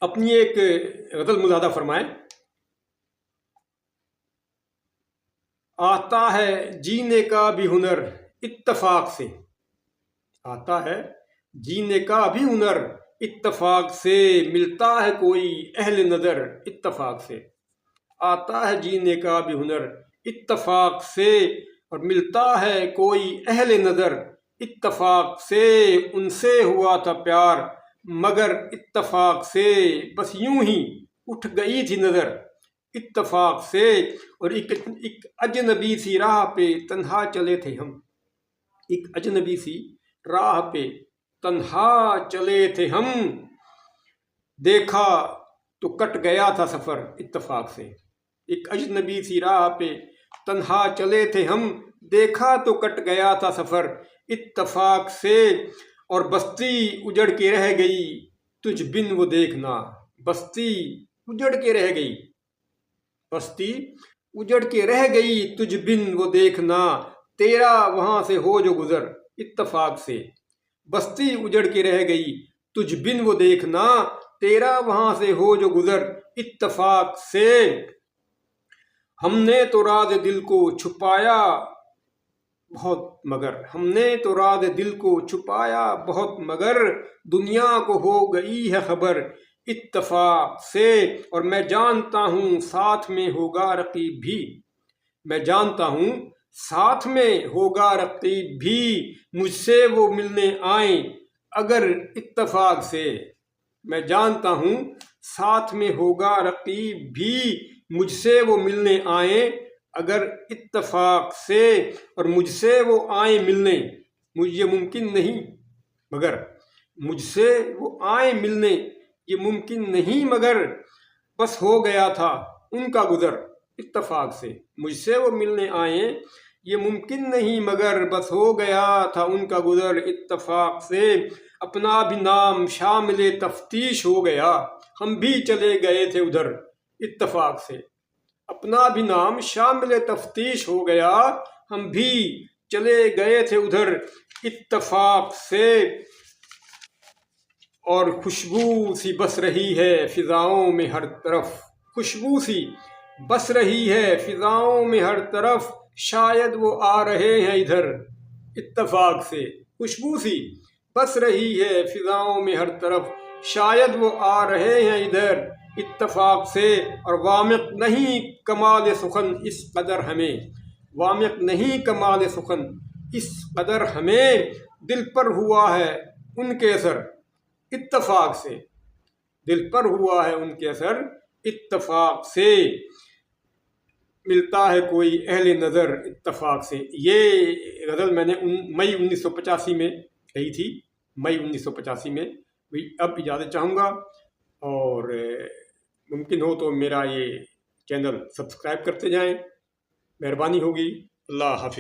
اپنی ایک غزل ملاحظہ فرمائیں۔ آتا ہے جینے کا بھی ہنر اتفاق سے، آتا ہے جینے کا بھی ہنر اتفاق سے، ملتا ہے کوئی اہل نظر اتفاق سے۔ آتا ہے جینے کا بھی ہنر اتفاق سے، اور ملتا ہے کوئی اہل نظر اتفاق سے۔ ان سے ہوا تھا پیار مگر اتفاق سے، بس یوں ہی اٹھ گئی تھی نظر اتفاق سے۔ اور ایک اجنبی سی راہ پہ تنہا چلے تھے ہم، ایک اجنبی سی راہ پہ تنہا چلے تھے ہم، دیکھا تو کٹ گیا تھا سفر اتفاق سے۔ ایک اجنبی سی راہ پہ تنہا چلے تھے ہم، دیکھا تو کٹ گیا تھا سفر اتفاق سے۔ اور بستی اجڑ کے رہ گئی تجھ بن وہ دیکھنا، بستی اجڑ کے رہ گئی، بستی اجڑ کے رہ گئی تجھ بن وہ دیکھنا، تیرا وہاں سے ہو جو گزر اتفاق سے۔ بستی اجڑ کے رہ گئی تجھ بن وہ دیکھنا، تیرا وہاں سے ہو جو گزر اتفاق سے۔ ہم نے تو راز دل کو چھپایا بہت مگر، ہم نے تو راز دل کو چھپایا بہت مگر، دنیا کو ہو گئی ہے خبر اتفاق سے۔ اور میں جانتا ہوں ساتھ میں ہوگا رقیب بھی، میں جانتا ہوں ساتھ میں ہوگا رقیب بھی، مجھ سے وہ ملنے آئیں اگر اتفاق سے۔ میں جانتا ہوں ساتھ میں ہوگا رقیب بھی، مجھ سے وہ ملنے آئیں اگر اتفاق سے۔ اور مجھ سے وہ آئیں ملنے، یہ ممکن نہیں مگر، مجھ سے وہ آئیں ملنے یہ ممکن نہیں مگر، بس ہو گیا تھا ان کا گزر اتفاق سے۔ مجھ سے وہ ملنے آئیں یہ ممکن نہیں مگر، بس ہو گیا تھا ان کا گزر اتفاق سے۔ اپنا بھی نام شامل تفتیش ہو گیا، ہم بھی چلے گئے تھے ادھر اتفاق سے۔ اپنا بھی نام شامل تفتیش ہو گیا، ہم بھی چلے گئے تھے ادھر اتفاق سے۔ اور خوشبو سی بس رہی ہے فضاؤں میں ہر طرف، خوشبو سی بس رہی ہے فضاؤں میں ہر طرف، شاید وہ آ رہے ہیں ادھر اتفاق سے۔ خوشبو سی بس رہی ہے فضاؤں میں ہر طرف، شاید وہ آ رہے ہیں ادھر اتفاق سے۔ اور وامق نہیں کمال سخن اس قدر ہمیں، وامق نہیں کمال سخن اس قدر ہمیں، دل پر ہوا ہے ان کے اثر اتفاق سے، دل پر ہوا ہے ان کے اثر اتفاق سے، ملتا ہے کوئی اہل نظر اتفاق سے۔ یہ غزل میں نے مئی 1985 میں کہی تھی، مئی 1985 میں۔ اب اجازت چاہوں گا، اور ممکن ہو تو میرا یہ چینل سبسکرائب کرتے جائیں، مہربانی ہوگی۔ اللہ حافظ۔